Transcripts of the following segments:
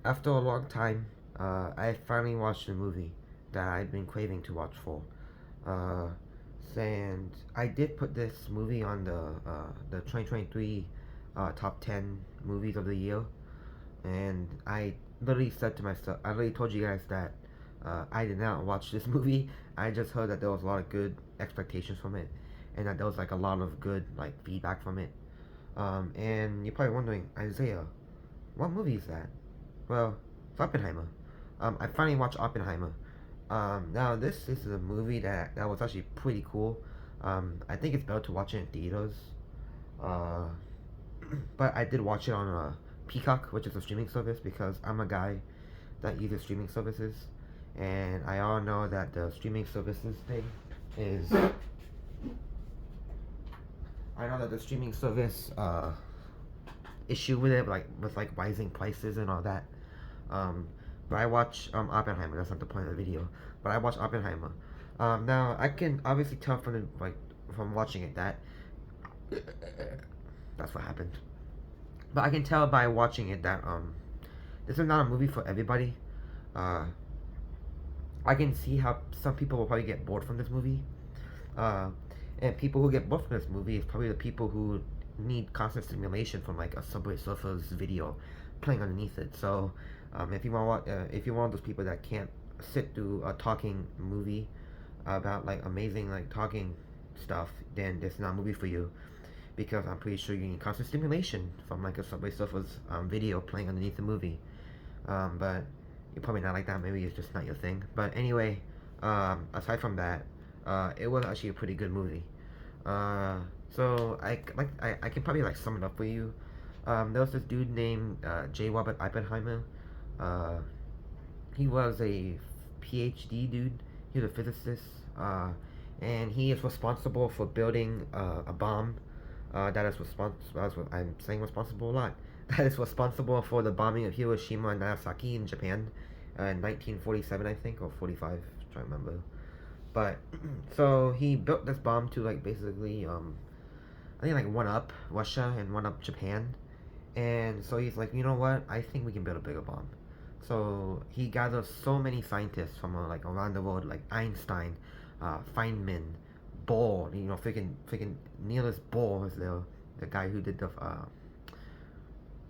After a long time, I finally watched a movie that I've been craving to watch for. Uh, and I did put this movie on the 2023 top 10 movies of the year. And I literally said to myself, I literally told you guys that I did not watch this movie. I just heard that there was a lot of good expectations from it, and that there was like a lot of good like feedback from it. And you're probably wondering, Isaiah, what movie is that? Well, it's Oppenheimer. I finally watched Oppenheimer. Now this is a movie that was actually pretty cool. I think it's better to watch it in theaters. Uh, but I did watch it on Peacock, which is a streaming service, because I'm a guy that uses streaming services, and I all know that the streaming services thing is. I know that the streaming service issue with it, like with like rising prices and all that. Um, but I watch Oppenheimer. That's not the point of the video. But I watch Oppenheimer. Now I can obviously tell from from watching it that that's what happened. But I can tell by watching it that this is not a movie for everybody. Uh, I can see how some people will probably get bored from this movie. Uh, and people who get bored from this movie is probably the people who need constant stimulation from like a Subway Surfers video playing underneath it. So, if you're one of those people that can't sit through a talking movie about like amazing like talking stuff, then this is not a movie for you, because I'm pretty sure you need constant stimulation from like a Subway Surfers video playing underneath the movie. But you're probably not like that. Maybe it's just not your thing. But anyway, aside from that, it was actually a pretty good movie. Uh, so I can probably like sum it up for you. There was this dude named J. Robert Oppenheimer. Uh, he was a PhD dude. He was a physicist. And he is responsible for building a bomb that is responsible. That's what I'm saying, responsible a lot. That is responsible for the bombing of Hiroshima and Nagasaki in Japan in 1947, I think, or 45. I'm trying to remember. But so he built this bomb to like basically, I think like one up Russia and one up Japan. And so he's like, you know what? I think we can build a bigger bomb. So he gathers so many scientists from like around the world, like Einstein, Feynman, Bohr. You know, freaking Niels Bohr was the guy who did the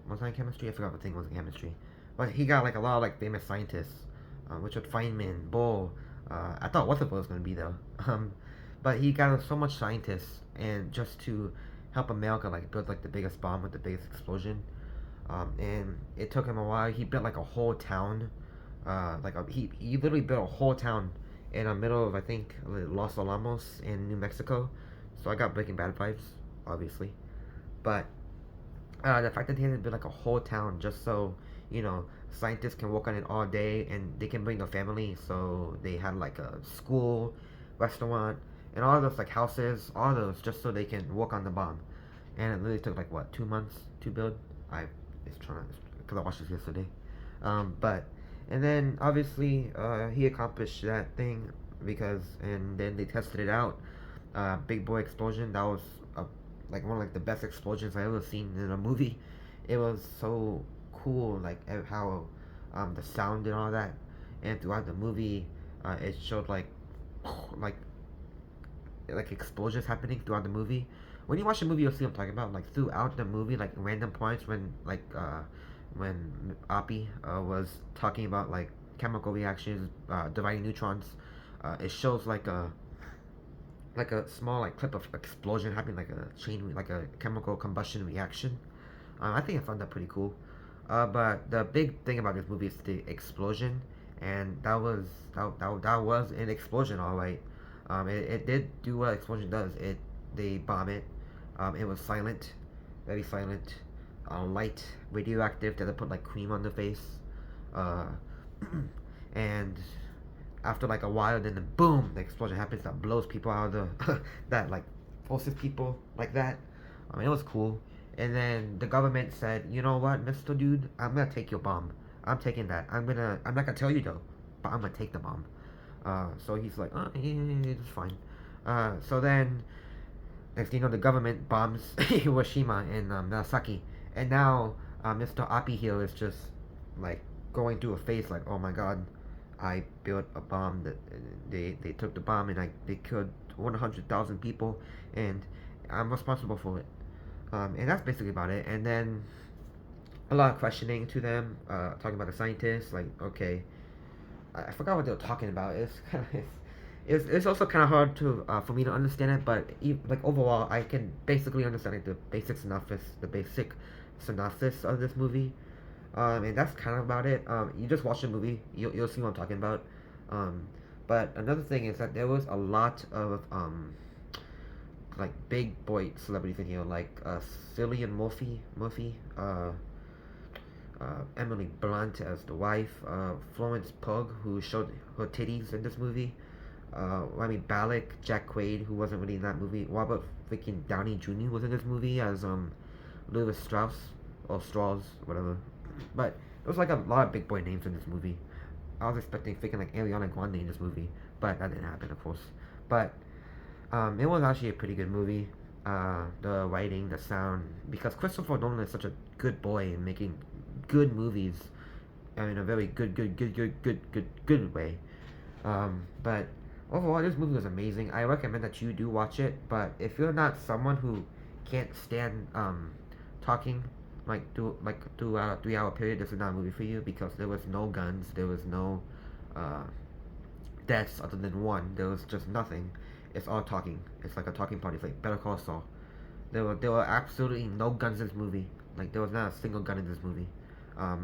was that in chemistry? I forgot what thing was in chemistry. But he got like a lot of like famous scientists, Richard Feynman, Bohr. I thought Rutherford was gonna be there. But he got so much scientists, and just to help America like build like the biggest bomb with the biggest explosion. And it took him a while. He built like a whole town. He literally built a whole town in the middle of, I think, Los Alamos in New Mexico. So I got Breaking Bad vibes, obviously. But the fact that they had to build like a whole town just so, scientists can work on it all day and they can bring their family. So they had like a school, restaurant, and all those like houses, all those just so they can work on the bomb. And it literally took like what, 2 months to build. I it's trying to, because I watched this yesterday. But and then obviously he accomplished that thing, and then they tested it out. Big boy explosion. That was a, like one of like the best explosions I ever seen in a movie. It was so cool, like how the sound and all that, and throughout the movie, it showed like like explosions happening throughout the movie. When you watch the movie, you'll see what I'm talking about. Like throughout the movie, like random points when Oppie was talking about like chemical reactions, dividing neutrons, it shows like a small like clip of explosion happening, like a chain, like a chemical combustion reaction. I think I found that pretty cool. But the big thing about this movie is the explosion, and that was an explosion, all right. It did do what explosion does. They bomb it. It was silent, very silent, light, radioactive. They had to put like cream on the face, uh, and after like a while, then the boom, the explosion happens that blows people out of the that like forces people like that. I mean, it was cool. And then the government said, you know what, Mister Dude, I'm gonna take your bomb. I'm taking that. I'm not gonna tell you though, but I'm gonna take the bomb. So he's like, oh, yeah, it's fine. So then, next thing you know, the government bombs Hiroshima and Nagasaki, and now Mr. Oppie here is just like going through a phase like, oh my god, I built a bomb that they took the bomb and they killed 100,000 people, and I'm responsible for it. And that's basically about it. And then a lot of questioning to them, talking about the scientists, like, okay, I forgot what they were talking about. It's kind of it's also kind of hard to for me to understand it, but like overall, I can basically understand like, the basic synopsis of this movie. And that's kind of about it. You just watch the movie, you'll see what I'm talking about. Um, but another thing is that there was a lot of like big boy celebrities in here, like Cillian Murphy, Emily Blunt as the wife, Florence Pugh, who showed her titties in this movie, Rami Malek, Jack Quaid, who wasn't really in that movie, Robert freaking Downey Jr. was in this movie as Louis Strauss, or Strauss, whatever. But there was like a lot of big boy names in this movie. I was expecting freaking like Ariana Grande in this movie, but that didn't happen, of course. But it was actually a pretty good movie. The writing, the sound, because Christopher Nolan is such a good boy in making good movies, and in a very good way. But overall, this movie was amazing. I recommend that you do watch it. But if you're not someone who can't stand talking throughout a 3 hour period, this is not a movie for you because there was no guns, there was no uh, deaths other than one. There was just nothing. It's all talking. It's like a talking party. It's like Better Call Saul. There were absolutely no guns in this movie. Like there was not a single gun in this movie.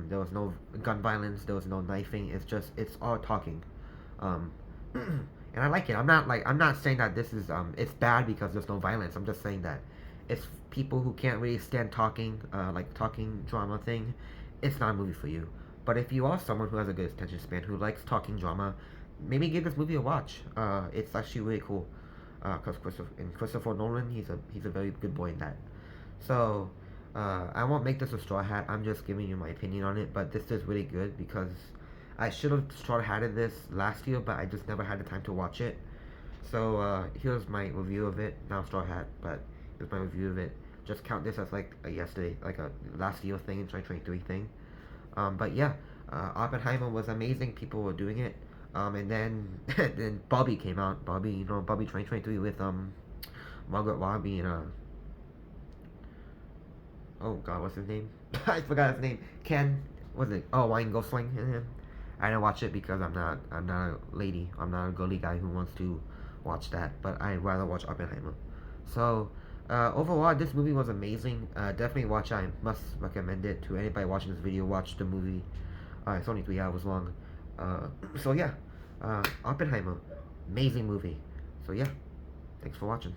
There was no gun violence. There was no knifing. It's all talking. Um, and I like it. I'm not saying that this is it's bad because there's no violence. I'm just saying that it's people who can't really stand talking, like talking drama thing. It's not a movie for you. But if you are someone who has a good attention span, who likes talking drama, maybe give this movie a watch. It's actually really cool. Because Christopher Nolan, he's a very good boy in that. So I won't make this a straw hat. I'm just giving you my opinion on it. But this is really good because I should have straw hatted this last year, but I just never had the time to watch it. So here's my review of it. Now straw hat, but here's my review of it. Just count this as like a yesterday, like a last year thing, 2023 thing. But yeah, Oppenheimer was amazing. People were doing it. And then then Bobby came out. Bobby, Bobby 2023 with Margaret Robbie and oh god, what's his name? I forgot his name. Ken, was it? Oh, Ryan Gosling and him. I didn't watch it because I'm not a lady. I'm not a girly guy who wants to watch that. But I'd rather watch Oppenheimer. So overall, this movie was amazing. Definitely watch it. I must recommend it to anybody watching this video. Watch the movie. It's only 3 hours long. So yeah, Oppenheimer, amazing movie. So yeah, thanks for watching.